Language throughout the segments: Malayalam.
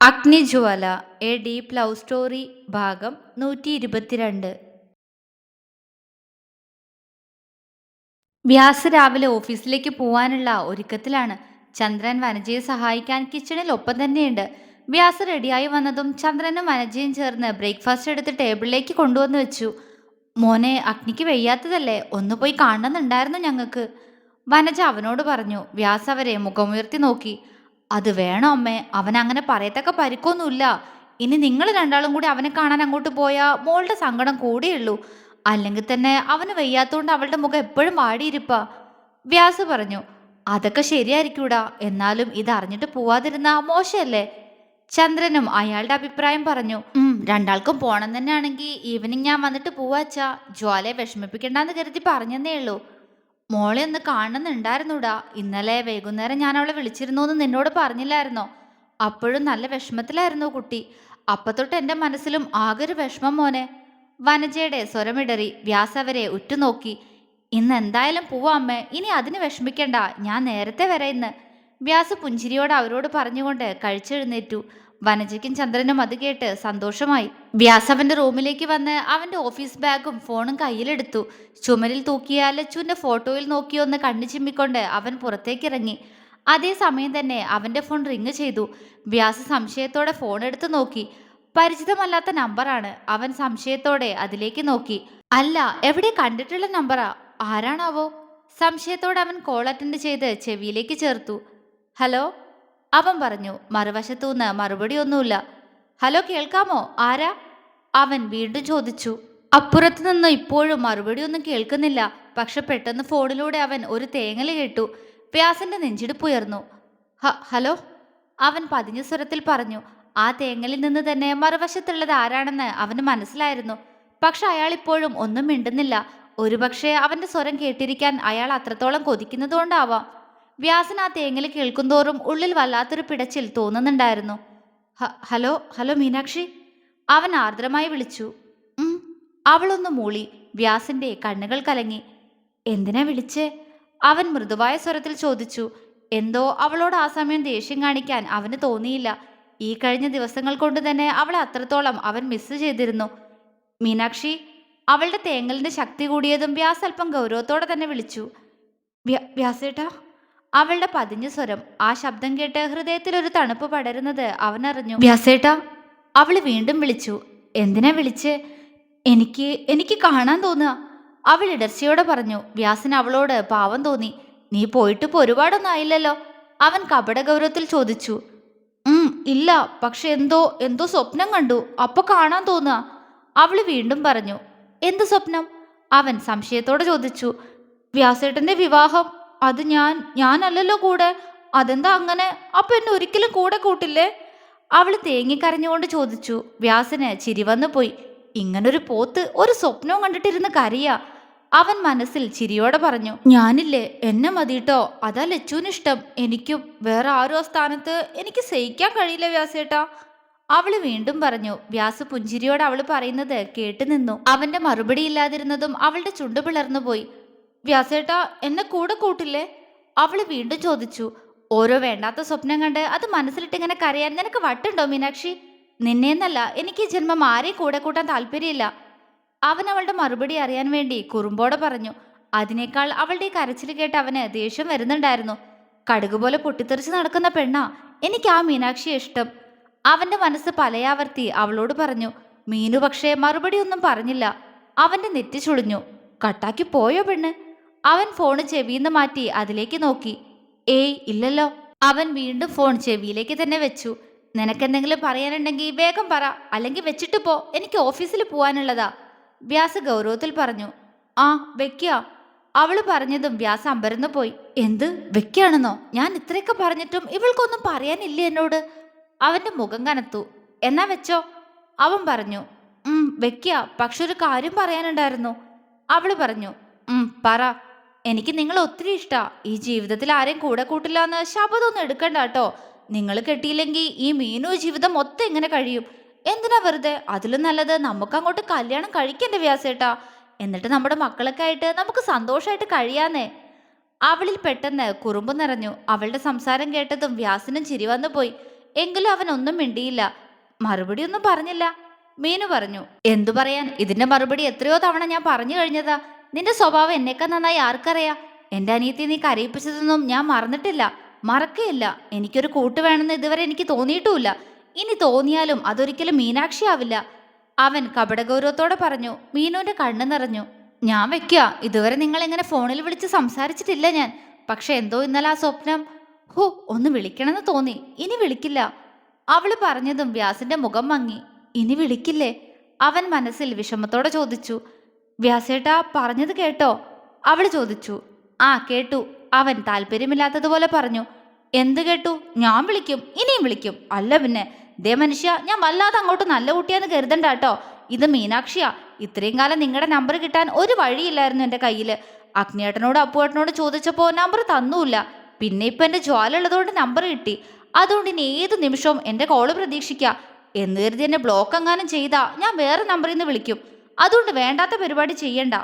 അഗ്നിജ്വാല എ ഡീപ് ലവ് സ്റ്റോറി ഭാഗം 122. വ്യാസ് രാവിലെ ഓഫീസിലേക്ക് പോവാനുള്ള ഒരുക്കത്തിലാണ്. ചന്ദ്രൻ വനജയെ സഹായിക്കാൻ കിച്ചണിൽ ഒപ്പം തന്നെയുണ്ട്. വ്യാസ് റെഡിയായി വന്നതും ചന്ദ്രനും വനജയും ചേർന്ന് ബ്രേക്ക്ഫാസ്റ്റ് എടുത്ത് ടേബിളിലേക്ക് കൊണ്ടുവന്ന് വെച്ചു. മോനെ, അഗ്നിക്ക് വയ്യാത്തതല്ലേ, ഒന്ന് പോയി കാണണമെന്നുണ്ടായിരുന്നു ഞങ്ങൾക്ക്. വനജ അവനോട് പറഞ്ഞു. വ്യാസ് അവരെ മുഖമുയർത്തി നോക്കി. അത് വേണോ അമ്മേ, അവൻ അങ്ങനെ പറയത്തക്ക പരിക്കൊന്നുമില്ല. ഇനി നിങ്ങൾ രണ്ടാളും കൂടി അവനെ കാണാൻ അങ്ങോട്ട് പോയാൽ മോളുടെ സങ്കടം കൂടിയുള്ളൂ. അല്ലെങ്കിൽ തന്നെ അവന് വയ്യാത്തോണ്ട് അവളുടെ മുഖം എപ്പോഴും വാടിയിരിപ്പാ. വ്യാസ് പറഞ്ഞു. അതൊക്കെ ശരിയായിരിക്കൂടാ, എന്നാലും ഇതറിഞ്ഞിട്ട് പോവാതിരുന്ന മോശമല്ലേ. ചന്ദ്രനും അയാളുടെ അഭിപ്രായം പറഞ്ഞു. രണ്ടാൾക്കും പോണം തന്നെയാണെങ്കിൽ ഈവനിങ് ഞാൻ വന്നിട്ട് പോവാച്ചാ. ജ്വാലയെ വിഷമിപ്പിക്കണ്ടെന്ന് കരുതി പറഞ്ഞതേ ഉള്ളൂ. മോളെ ഒന്ന് കാണുന്നുണ്ടായിരുന്നൂടാ. ഇന്നലെ വൈകുന്നേരം ഞാൻ അവളെ വിളിച്ചിരുന്നു എന്ന് നിന്നോട് പറഞ്ഞില്ലായിരുന്നോ? അപ്പോഴും നല്ല വിഷമത്തിലായിരുന്നു കുട്ടി. അപ്പൊ തൊട്ട് എൻ്റെ മനസ്സിലും ആകെ ഒരു വിഷമം മോനെ. വനജയുടെ സ്വരമിടറി. വ്യാസ് അവരെ ഉറ്റുനോക്കി. ഇന്ന് എന്തായാലും പോവാ അമ്മേ, ഇനി അതിന് വിഷമിക്കണ്ട, ഞാൻ നേരത്തെ വരെ ഇന്ന്. വ്യാസ് പുഞ്ചിരിയോടെ അവരോട് പറഞ്ഞുകൊണ്ട് കഴിച്ചെഴുന്നേറ്റു. വനജയ്ക്കും ചന്ദ്രനും അത് കേട്ട് സന്തോഷമായി. വ്യാസ് അവന്റെ റൂമിലേക്ക് വന്ന് അവന്റെ ഓഫീസ് ബാഗും ഫോണും കയ്യിലെടുത്തു. ചുമരിൽ തൂക്കിയ ലച്ചുവിന്റെ ഫോട്ടോയിൽ നോക്കിയൊന്ന് കണ്ണു ചിമ്മിക്കൊണ്ട് അവൻ പുറത്തേക്കിറങ്ങി. അതേസമയം തന്നെ അവന്റെ ഫോൺ റിങ് ചെയ്തു. വ്യാസ് സംശയത്തോടെ ഫോൺ എടുത്തു നോക്കി. പരിചിതമല്ലാത്ത നമ്പറാണ്. അവൻ സംശയത്തോടെ അതിലേക്ക് നോക്കി. അല്ല, എവിടെ കണ്ടിട്ടുള്ള നമ്പറാ. ആരാണാവോ? സംശയത്തോടെ അവൻ കോൾ അറ്റൻഡ് ചെയ്ത് ചെവിയിലേക്ക് ചേർത്തു. ഹലോ, അവൻ പറഞ്ഞു. മറുവശത്തുനിന്ന് മറുപടി ഒന്നുമില്ല. ഹലോ, കേൾക്കാമോ? ആരാ? അവൻ വീണ്ടും ചോദിച്ചു. അപ്പുറത്തു നിന്ന് ഇപ്പോഴും മറുപടി ഒന്നും കേൾക്കുന്നില്ല. പക്ഷെ പെട്ടെന്ന് ഫോണിലൂടെ അവൻ ഒരു തേങ്ങല് കേട്ടു. വ്യാസിന്റെ നെഞ്ചിടിപ്പുയർന്നു. ഹലോ, അവൻ പതിഞ്ഞ സ്വരത്തിൽ പറഞ്ഞു. ആ തേങ്ങലിൽ നിന്ന് തന്നെ മറുവശത്തുള്ളത് ആരാണെന്ന് അവന് മനസ്സിലായിരുന്നു. പക്ഷെ അയാൾ ഇപ്പോഴും ഒന്നും മിണ്ടുന്നില്ല. ഒരുപക്ഷെ അവന്റെ സ്വരം കേട്ടിരിക്കാൻ അയാൾ അത്രത്തോളം കൊതിക്കുന്നതുകൊണ്ടാവാം. വ്യാസൻ ആ തേങ്ങല് കേൾക്കുന്തോറും ഉള്ളിൽ വല്ലാത്തൊരു പിടച്ചിൽ തോന്നുന്നുണ്ടായിരുന്നു. ഹലോ ഹലോ മീനാക്ഷി, അവൻ ആർദ്രമായി വിളിച്ചു. അവളൊന്ന് മൂളി. വ്യാസിന്റെ കണ്ണുകൾ കലങ്ങി. എന്തിനാ വിളിച്ചേ? അവൻ മൃദുവായ സ്വരത്തിൽ ചോദിച്ചു. എന്തോ അവളോട് ആ സമയം ദേഷ്യം കാണിക്കാൻ അവന് തോന്നിയില്ല. ഈ കഴിഞ്ഞ ദിവസങ്ങൾ കൊണ്ട് തന്നെ അവളെ അത്രത്തോളം അവൻ മിസ് ചെയ്തിരുന്നു. മീനാക്ഷി. അവളുടെ തേങ്ങലിന്റെ ശക്തി കൂടിയതും വ്യാസ് അല്പം ഗൗരവത്തോടെ തന്നെ വിളിച്ചു. വ്യാസേട്ടാ. അവളുടെ പതിഞ്ഞ സ്വരം. ആ ശബ്ദം കേട്ട് ഹൃദയത്തിൽ ഒരു തണുപ്പ് പടരുന്നത് അവനറിഞ്ഞു. വ്യാസേട്ടാ. അവള് വീണ്ടും വിളിച്ചു. എന്തിനാ വിളിച്ചേ? എനിക്ക് കാണാൻ തോന്നുക, അവൾ ഇടർച്ചയോടെ പറഞ്ഞു. വ്യാസന് അവളോട് പാവം തോന്നി. നീ പോയിട്ട് ഇപ്പോൾ ഒരുപാടൊന്നും ആയില്ലല്ലോ, അവൻ കപട ഗൗരവത്തിൽ ചോദിച്ചു. ഇല്ല, പക്ഷെ എന്തോ എന്തോ സ്വപ്നം കണ്ടു, അപ്പൊ കാണാൻ തോന്നുക, അവള് വീണ്ടും പറഞ്ഞു. എന്ത് സ്വപ്നം? അവൻ സംശയത്തോടെ ചോദിച്ചു. വ്യാസേട്ടന്റെ വിവാഹം. അത് ഞാനല്ലല്ലോ കൂടെ. അതെന്താ അങ്ങനെ? അപ്പൊ എന്നെ ഒരിക്കലും കൂടെ കൂട്ടില്ലേ? അവള് തേങ്ങിക്കരഞ്ഞുകൊണ്ട് ചോദിച്ചു. വ്യാസന് ചിരി വന്നു പോയി. ഇങ്ങനൊരു പോത്ത് ഒരു സ്വപ്നവും കണ്ടിട്ടിരുന്ന് കരയാ. അവൻ മനസ്സിൽ ചിരിയോടെ പറഞ്ഞു. ഞാനില്ലേ, എന്നെ മതിട്ടോ. അതാ ലച്ചുവിനിഷ്ടം. എനിക്കും വേറെ ആരോ സ്ഥാനത്ത് എനിക്ക് സഹിക്കാൻ കഴിയില്ല വ്യാസേട്ടാ, അവള് വീണ്ടും പറഞ്ഞു. വ്യാസ് പുഞ്ചിരിയോടെ അവള് പറയുന്നത് കേട്ടു നിന്നു. അവന്റെ മറുപടി ഇല്ലാതിരുന്നതും അവളുടെ ചുണ്ടു പിളർന്നുപോയി. വ്യാസേട്ടാ, എന്നെ കൂടെ കൂട്ടില്ലേ? അവള് വീണ്ടും ചോദിച്ചു. ഓരോ വേണ്ടാത്ത സ്വപ്നം കണ്ട് അത് മനസ്സിലിട്ട് ഇങ്ങനെ കരയാൻ നിനക്ക് വട്ടുണ്ടോ മീനാക്ഷി? നിന്നെന്നല്ല, എനിക്ക് ഈ ജന്മം ആരെയും കൂടെ കൂട്ടാൻ താല്പര്യമില്ല. അവൻ അവളുടെ മറുപടി അറിയാൻ വേണ്ടി കുറുമ്പോടെ പറഞ്ഞു. അതിനേക്കാൾ അവളുടെ ഈ കരച്ചിൽ കേട്ട് അവന് ദേഷ്യം വരുന്നുണ്ടായിരുന്നു. കടുകുപോലെ പൊട്ടിത്തെറിച്ച് നടക്കുന്ന പെണ്ണാ എനിക്ക് ആ മീനാക്ഷിയെ ഇഷ്ടം. അവന്റെ മനസ്സ് പലയാവർത്തി അവളോട് പറഞ്ഞു. മീനു പക്ഷേ മറുപടി ഒന്നും പറഞ്ഞില്ല. അവന്റെ നെറ്റി ചുളിഞ്ഞു. കട്ടാക്കി പോയോ പെണ്ണ്? അവൻ ഫോണ് ചെവിന്ന് മാറ്റി അതിലേക്ക് നോക്കി. ഏയ് ഇല്ലല്ലോ. അവൻ വീണ്ടും ഫോൺ ചെവിയിലേക്ക് തന്നെ വെച്ചു. നിനക്കെന്തെങ്കിലും പറയാനുണ്ടെങ്കിൽ വേഗം പറ, അല്ലെങ്കിൽ വെച്ചിട്ട് പോ, എനിക്ക് ഓഫീസിൽ പോവാനുള്ളതാ, വ്യാസ് ഗൗരവത്തിൽ പറഞ്ഞു. ആ, വെക്കുക. അവള് പറഞ്ഞതും വ്യാസ് അമ്പരന്ന് പോയി. എന്ത് വെക്കുകയാണെന്നോ? ഞാൻ ഇത്രയൊക്കെ പറഞ്ഞിട്ടും ഇവൾക്കൊന്നും പറയാനില്ല എന്നോട്. അവന്റെ മുഖം കനത്തു. എന്നാ വെച്ചോ, അവൻ പറഞ്ഞു. വെക്കുക, പക്ഷെ ഒരു കാര്യം പറയാനുണ്ടായിരുന്നു, അവള് പറഞ്ഞു. പറ. എനിക്ക് നിങ്ങളെ ഒത്തിരി ഇഷ്ടാ. ഈ ജീവിതത്തിൽ ആരെയും കൂടെ കൂട്ടില്ല എന്ന് ശപഥമൊന്നും എടുക്കണ്ട കേട്ടോ. നിങ്ങൾ കെട്ടിയില്ലെങ്കിൽ ഈ മീനു ജീവിതം മൊത്തം എങ്ങനെ കഴിയും? എന്തിനാ വെറുതെ? അതിലും നല്ലത് നമുക്ക് അങ്ങോട്ട് കല്യാണം കഴിക്കണ്ടേ വ്യാസേട്ടാ? എന്നിട്ട് നമ്മുടെ മക്കളൊക്കെ ആയിട്ട് നമുക്ക് സന്തോഷമായിട്ട് കഴിയാന്നേ. അവളിൽ പെട്ടെന്ന് കുറുമ്പ് നിറഞ്ഞു. അവളുടെ സംസാരം കേട്ടതും വ്യാസിനും ചിരി വന്നു പോയി. എങ്കിലും അവൻ ഒന്നും മിണ്ടിയില്ല. മറുപടി ഒന്നും പറഞ്ഞില്ല. മീനു പറഞ്ഞു, എന്തു പറയാൻ, ഇതിന്റെ മറുപടി എത്രയോ തവണ ഞാൻ പറഞ്ഞു കഴിഞ്ഞതാ. നിന്റെ സ്വഭാവം എന്നേക്കാൾ നന്നായി ആർക്കറിയാം. എന്റെ അനിയത്തി നീ കരയിപ്പിച്ചതൊന്നും ഞാൻ മറന്നിട്ടില്ല, മറക്കുകയില്ല. എനിക്കൊരു കൂട്ട് വേണമെന്ന് ഇതുവരെ എനിക്ക് തോന്നിയിട്ടുമില്ല. ഇനി തോന്നിയാലും അതൊരിക്കലും മീനാക്ഷി ആവില്ല. അവൻ കപടഗൗരവത്തോടെ പറഞ്ഞു. മീനുവിന്റെ കണ്ണ് നിറഞ്ഞു. ഞാൻ വെക്കുക, ഇതുവരെ നിങ്ങൾ ഇങ്ങനെ ഫോണിൽ വിളിച്ച് സംസാരിച്ചിട്ടില്ല ഞാൻ. പക്ഷെ എന്തോ ഇന്നലെ ആ സ്വപ്നം, ഹോ, ഒന്ന് വിളിക്കണമെന്ന് തോന്നി. ഇനി വിളിക്കില്ല. അവള് പറഞ്ഞതും വ്യാസിന്റെ മുഖം മങ്ങി. ഇനി വിളിക്കില്ലേ? അവൻ മനസ്സിൽ വിഷമത്തോടെ ചോദിച്ചു. വ്യാസേട്ടാ, പറഞ്ഞത് കേട്ടോ? അവൾ ചോദിച്ചു. ആ, കേട്ടു. അവൻ താല്പര്യമില്ലാത്തതുപോലെ പറഞ്ഞു. എന്ത് കേട്ടു? ഞാൻ വിളിക്കും, ഇനിയും വിളിക്കും. അല്ല പിന്നെ, ദേ മനുഷ്യ, ഞാൻ വല്ലാതെ അങ്ങോട്ട് നല്ല കുട്ടിയാന്ന് കരുതണ്ട കേട്ടോ. ഇത് മീനാക്ഷിയാ. ഇത്രയും കാലം നിങ്ങളുടെ നമ്പർ കിട്ടാൻ ഒരു വഴിയില്ലായിരുന്നു എൻ്റെ കയ്യിൽ. അഗ്നിയേട്ടനോട് അപ്പുവേട്ടനോട് ചോദിച്ചപ്പോൾ നമ്പർ തന്നൂല്ല. പിന്നെ ഇപ്പം എൻ്റെ ജ്വാല ഉള്ളതുകൊണ്ട് നമ്പർ കിട്ടി. അതുകൊണ്ട് ഇനി ഏത് നിമിഷവും എൻ്റെ കോള് പ്രതീക്ഷിക്കുക. എന്ന് കരുതി എന്നെ ബ്ലോക്ക് എങ്ങാനും ചെയ്താ ഞാൻ വേറെ നമ്പറിൽ നിന്ന് വിളിക്കും. അതുകൊണ്ട് വേണ്ടാത്ത പരിപാടി ചെയ്യണ്ട.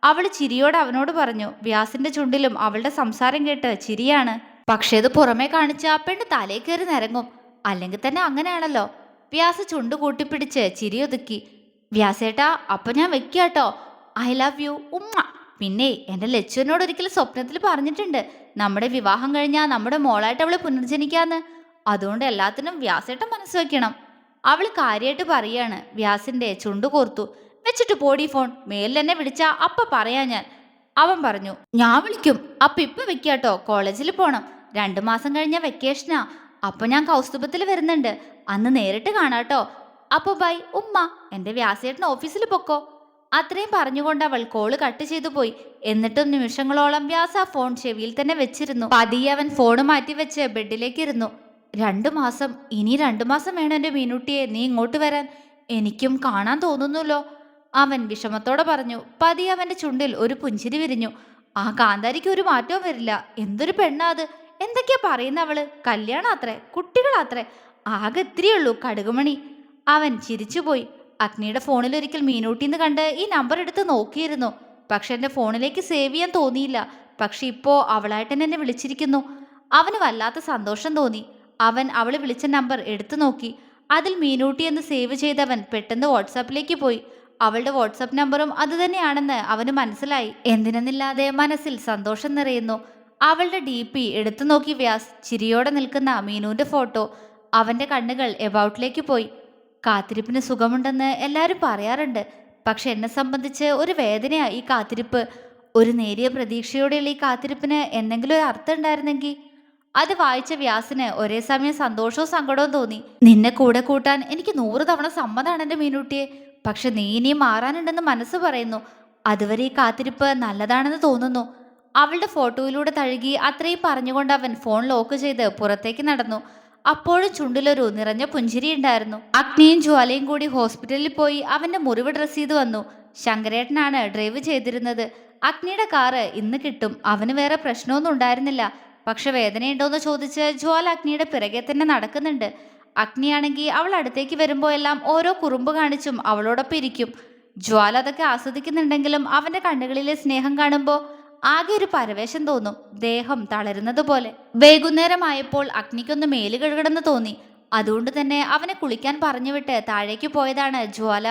അവൾ ചിരിയോടെ അവനോട് പറഞ്ഞു. വ്യാസിന്റെ ചുണ്ടിലും അവളുടെ സംസാരം കേട്ട് ചിരിയാണ്. പക്ഷേ ഇത് പുറമേ കാണിച്ച പെണ്ണ് തലേ കയറി നിരങ്ങും. അല്ലെങ്കിൽ തന്നെ അങ്ങനെയാണല്ലോ. വ്യാസ് ചുണ്ട് കൂട്ടിപ്പിടിച്ച് ചിരിയൊതുക്കി. വ്യാസേട്ടാ, അപ്പൊ ഞാൻ വെക്കാട്ടോ. ഐ ലവ് യു ഉമ്മ. പിന്നെ എൻ്റെ ലച്ചുവിനോട് ഒരിക്കലും സ്വപ്നത്തിൽ പറഞ്ഞിട്ടുണ്ട്, നമ്മുടെ വിവാഹം കഴിഞ്ഞാൽ നമ്മുടെ മോളായിട്ട് അവള് പുനർജനിക്കാന്ന്. അതുകൊണ്ട് എല്ലാത്തിനും വ്യാസേട്ടൻ മനസ്സ് വെക്കണം. അവൾ കാര്യമായിട്ട് പറയാണ്. വ്യാസിന്റെ ചുണ്ടു കോർത്തു. വെച്ചിട്ട് പോടി ഫോൺ. മേലിൽ എന്നെ വിളിച്ചാ അപ്പ പറയാ ഞാൻ. അവൻ പറഞ്ഞു. ഞാൻ വിളിക്കും. അപ്പൊ ഇപ്പൊ വെക്കാട്ടോ, കോളേജിൽ പോണം. 2 മാസം കഴിഞ്ഞ വെക്കേഷനാ. അപ്പൊ ഞാൻ കൗസ്തുഭത്തിൽ വരുന്നുണ്ട്. അന്ന് നേരിട്ട് കാണാട്ടോ. അപ്പൊ ബൈ ഉമ്മ. എൻ്റെ വ്യാസേട്ടൻ ഓഫീസിൽ പൊക്കോ. അത്രയും പറഞ്ഞുകൊണ്ട് അവൾ കോള് കട്ട് ചെയ്തു പോയി. എന്നിട്ടും നിമിഷങ്ങളോളം വ്യാസ ഫോൺ ചെവിയിൽ തന്നെ വെച്ചിരുന്നു. പതിയെ അവൻ ഫോണ് മാറ്റി വെച്ച് ബെഡിലേക്ക് ഇരുന്നു. 2 മാസം, ഇനി 2 മാസം വേണം എൻ്റെ മീനുട്ടിയെ നീ ഇങ്ങോട്ട് വരാൻ. എനിക്കും കാണാൻ തോന്നുന്നല്ലോ, അവൻ വിഷമത്തോടെ പറഞ്ഞു. പതിയെ അവന്റെ ചുണ്ടിൽ ഒരു പുഞ്ചിരി വിരിഞ്ഞു. ആ കാന്താരിക്ക് ഒരു മാറ്റവും വരില്ല. എന്തൊരു പെണ്ണാ അത്. എന്തൊക്കെയാ പറയുന്ന അവള്. കല്യാണാത്രേ, കുട്ടികളാത്രേ, ആകെ ഇത്തിരിയുള്ളൂ കടുകുമണി. അവൻ ചിരിച്ചുപോയി. അഗ്നിയുടെ ഫോണിൽ ഒരിക്കൽ മീനൂട്ടിന്ന് കണ്ട് ഈ നമ്പർ എടുത്ത് നോക്കിയിരുന്നു. പക്ഷെ എൻ്റെ ഫോണിലേക്ക് സേവ് ചെയ്യാൻ തോന്നിയില്ല. പക്ഷെ ഇപ്പോ അവളായിട്ട് എന്നെ വിളിച്ചിരിക്കുന്നു. അവന് വല്ലാത്ത സന്തോഷം തോന്നി. അവൻ അവള് വിളിച്ച നമ്പർ എടുത്തു നോക്കി. അതിൽ മീനൂട്ടി എന്ന് സേവ് ചെയ്തവൻ പെട്ടെന്ന് വാട്സാപ്പിലേക്ക് പോയി. അവളുടെ വാട്സാപ്പ് നമ്പറും അതുതന്നെയാണെന്ന് അവന് മനസ്സിലായി. എന്തിനെന്നില്ലാതെ മനസ്സിൽ സന്തോഷം നിറയുന്നു. അവളുടെ DP എടുത്തു നോക്കി വ്യാസ്. ചിരിയോടെ നിൽക്കുന്ന മീനുവിന്റെ ഫോട്ടോ. അവന്റെ കണ്ണുകൾ എബൌട്ടിലേക്ക് പോയി. കാത്തിരിപ്പിന് സുഖമുണ്ടെന്ന് എല്ലാവരും പറയാറുണ്ട്. പക്ഷെ എന്നെ സംബന്ധിച്ച് ഒരു വേദനയാ ഈ കാത്തിരിപ്പ്. ഒരു നേരിയ പ്രതീക്ഷയോടെയുള്ള ഈ കാത്തിരിപ്പിന് എന്തെങ്കിലും ഒരു അർത്ഥം ഉണ്ടായിരുന്നെങ്കിൽ. അത് വായിച്ച വ്യാസിന് ഒരേ സമയം സന്തോഷവും സങ്കടവും തോന്നി. നിന്നെ കൂടെ കൂട്ടാൻ എനിക്ക് 100 തവണ സമ്മതാണ് എൻ്റെ മീനുട്ടിയെ. പക്ഷെ നീ ഇനിയും മാറാനുണ്ടെന്ന് മനസ്സ് പറയുന്നു. അതുവരെ ഈ കാത്തിരിപ്പ് നല്ലതാണെന്ന് തോന്നുന്നു. അവളുടെ ഫോട്ടോയിലൂടെ തഴുകി അത്രയും പറഞ്ഞുകൊണ്ട് അവൻ ഫോൺ ലോക്ക് ചെയ്ത് പുറത്തേക്ക് നടന്നു. അപ്പോഴും ചുണ്ടിലൊരു നിറഞ്ഞ പുഞ്ചിരി ഉണ്ടായിരുന്നു. അഗ്നിയും ജ്വാലയും കൂടി ഹോസ്പിറ്റലിൽ പോയി അവന്റെ മുറിവ് ഡ്രസ് ചെയ്ത് വന്നു. ശങ്കരേട്ടനാണ് ഡ്രൈവ് ചെയ്തിരുന്നത്. അഗ്നിയുടെ കാറ് ഇന്ന് കിട്ടും. അവന് വേറെ പ്രശ്നമൊന്നും ഉണ്ടായിരുന്നില്ല. പക്ഷെ വേദനയുണ്ടോയെന്ന് ചോദിച്ച് ജ്വാല അഗ്നിയുടെ പിറകെ തന്നെ നടക്കുന്നുണ്ട്. അഗ്നിയാണെങ്കിൽ അവൾ അടുത്തേക്ക് വരുമ്പോൾ എല്ലാം ഓരോ കുറുമ്പ് കാണിച്ചും അവളോടൊപ്പം ഇരിക്കും. ജ്വാല അതൊക്കെ ആസ്വദിക്കുന്നുണ്ടെങ്കിലും അവന്റെ കണ്ണുകളിലെ സ്നേഹം കാണുമ്പോൾ ആകെ ഒരു പരവേശം തോന്നും. ദേഹം തളരുന്നത് പോലെ. വൈകുന്നേരമായപ്പോൾ അഗ്നിക്കൊന്ന് മേല് കഴുകണമെന്ന് തോന്നി. അതുകൊണ്ട് തന്നെ അവനെ കുളിക്കാൻ പറഞ്ഞുവിട്ട് താഴേക്ക് പോയതാണ് ജ്വാല.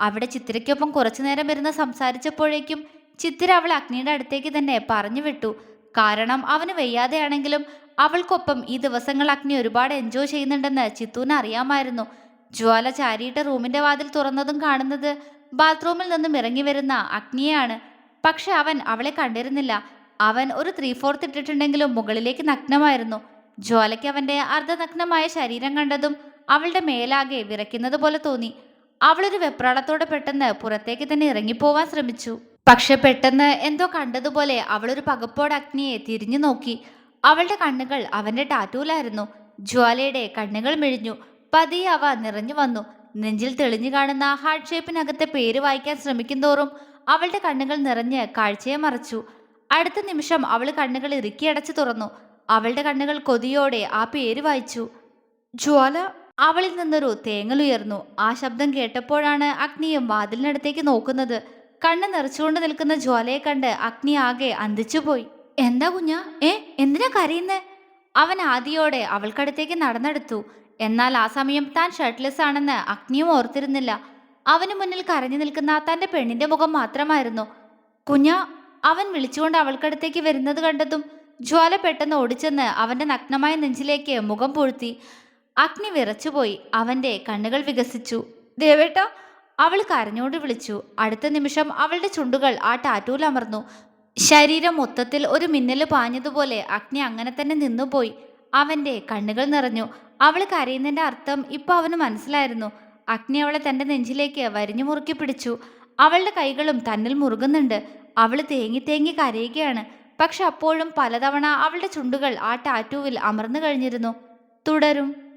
അവിടെ ചിത്തിരയ്ക്കൊപ്പം കുറച്ചു നേരം ഇരുന്ന് സംസാരിച്ചപ്പോഴേക്കും ചിത്തിര അവൾ അഗ്നിയുടെ അടുത്തേക്ക് തന്നെ പറഞ്ഞു വിട്ടു. കാരണം അവന് വയ്യാതെയാണെങ്കിലും അവൾക്കൊപ്പം ഈ ദിവസങ്ങൾ അഗ്നി ഒരുപാട് എൻജോയ് ചെയ്യുന്നുണ്ടെന്ന് ചിത്തൂന് അറിയാമായിരുന്നു. ജ്വാല ചാരിയിട്ട റൂമിന്റെ വാതിൽ തുറന്നതും കാണുന്നത് ബാത്റൂമിൽ നിന്നും ഇറങ്ങി വരുന്ന അഗ്നിയാണ്. പക്ഷെ അവൻ അവളെ കണ്ടിരുന്നില്ല. അവൻ ഒരു 3/4 ഇട്ടിട്ടുണ്ടെങ്കിലും മുകളിലേക്ക് നഗ്നമായിരുന്നു. ജ്വാലയ്ക്ക് അവന്റെ അർദ്ധനഗ്നമായ ശരീരം കണ്ടതും അവളുടെ മേലാകെ വിറയ്ക്കുന്നത് പോലെ തോന്നി. അവളൊരു വെപ്രാളത്തോടെ പെട്ടെന്ന് പുറത്തേക്ക് തന്നെ ഇറങ്ങിപ്പോവാൻ ശ്രമിച്ചു. പക്ഷെ പെട്ടെന്ന് എന്തോ കണ്ടതുപോലെ അവളൊരു പകപ്പോടെ അഗ്നിയെ തിരിഞ്ഞു നോക്കി. അവളുടെ കണ്ണുകൾ അവന്റെ ടാറ്റൂലായിരുന്നു. ജ്വാലയുടെ കണ്ണുകൾ മിഴിഞ്ഞു. പതിയെ അവ നിറഞ്ഞു വന്നു. നെഞ്ചിൽ തെളിഞ്ഞു കാണുന്ന ഹാർട്ട് ഷേപ്പിനകത്തെ പേര് വായിക്കാൻ ശ്രമിക്കുന്തോറും അവളുടെ കണ്ണുകൾ നിറഞ്ഞ് കാഴ്ചയെ മറച്ചു. അടുത്ത നിമിഷം അവൾ കണ്ണുകൾ ഇറുക്കിയടച്ചു തുറന്നു. അവളുടെ കണ്ണുകൾ കൊതിയോടെ ആ പേര് വായിച്ചു. ജ്വാല. അവളിൽ നിന്നൊരു തേങ്ങലുയർന്നു. ആ ശബ്ദം കേട്ടപ്പോഴാണ് അഗ്നിയും വാതിലിനടുത്തേക്ക് നോക്കുന്നത്. കണ്ണ് നിറച്ചുകൊണ്ട് നിൽക്കുന്ന ജ്വാലയെ കണ്ട് അഗ്നി ആകെ അന്തിച്ചുപോയി. എന്താ കുഞ്ഞാ? എന്തിനാ കരയുന്നേ? അവൻ ആദിയോടെ അവൾക്കടുത്തേക്ക് നടന്നെടുത്തു. എന്നാൽ ആ സമയം താൻ ഷർട്ട്ലെസ് ആണെന്ന് അഗ്നിയും ഓർത്തിരുന്നില്ല. അവന് മുന്നിൽ കരഞ്ഞു നിൽക്കുന്ന തന്റെ പെണ്ണിന്റെ മുഖം മാത്രമായിരുന്നു. കുഞ്ഞ, അവൻ വിളിച്ചുകൊണ്ട് അവൾക്കടുത്തേക്ക് വരുന്നത് കണ്ടതും ജ്വാല പെട്ടെന്ന് ഓടിച്ചെന്ന് അവന്റെ നഗ്നമായ നെഞ്ചിലേക്ക് മുഖം പൂഴ്ത്തി. അഗ്നി വിറച്ചുപോയി. അവന്റെ കണ്ണുകൾ വികസിച്ചു. ദേവേട്ട, അവൾ കരഞ്ഞോണ്ട് വിളിച്ചു. അടുത്ത നിമിഷം അവളുടെ ചുണ്ടുകൾ ആ ടാറ്റൂൽ അമർന്നു. ശരീരം മൊത്തത്തിൽ ഒരു മിന്നല് പാഞ്ഞതുപോലെ അഗ്നി അങ്ങനെ തന്നെ നിന്നുപോയി. അവന്റെ കണ്ണുകൾ നിറഞ്ഞു. അവൾ കരയുന്നതിന്റെ അർത്ഥം ഇപ്പൊ അവന് മനസ്സിലായിരുന്നു. അഗ്നി അവളെ തന്റെ നെഞ്ചിലേക്ക് വരിഞ്ഞു മുറുക്കി പിടിച്ചു. അവളുടെ കൈകളും തന്നിൽ മുറുകുന്നുണ്ട്. അവൾ തേങ്ങി തേങ്ങി കരയുകയാണ്. പക്ഷെ അപ്പോഴും പലതവണ അവളുടെ ചുണ്ടുകൾ ആ ടാറ്റൂവിൽ അമർന്നു കഴിഞ്ഞിരുന്നു. തുടരും.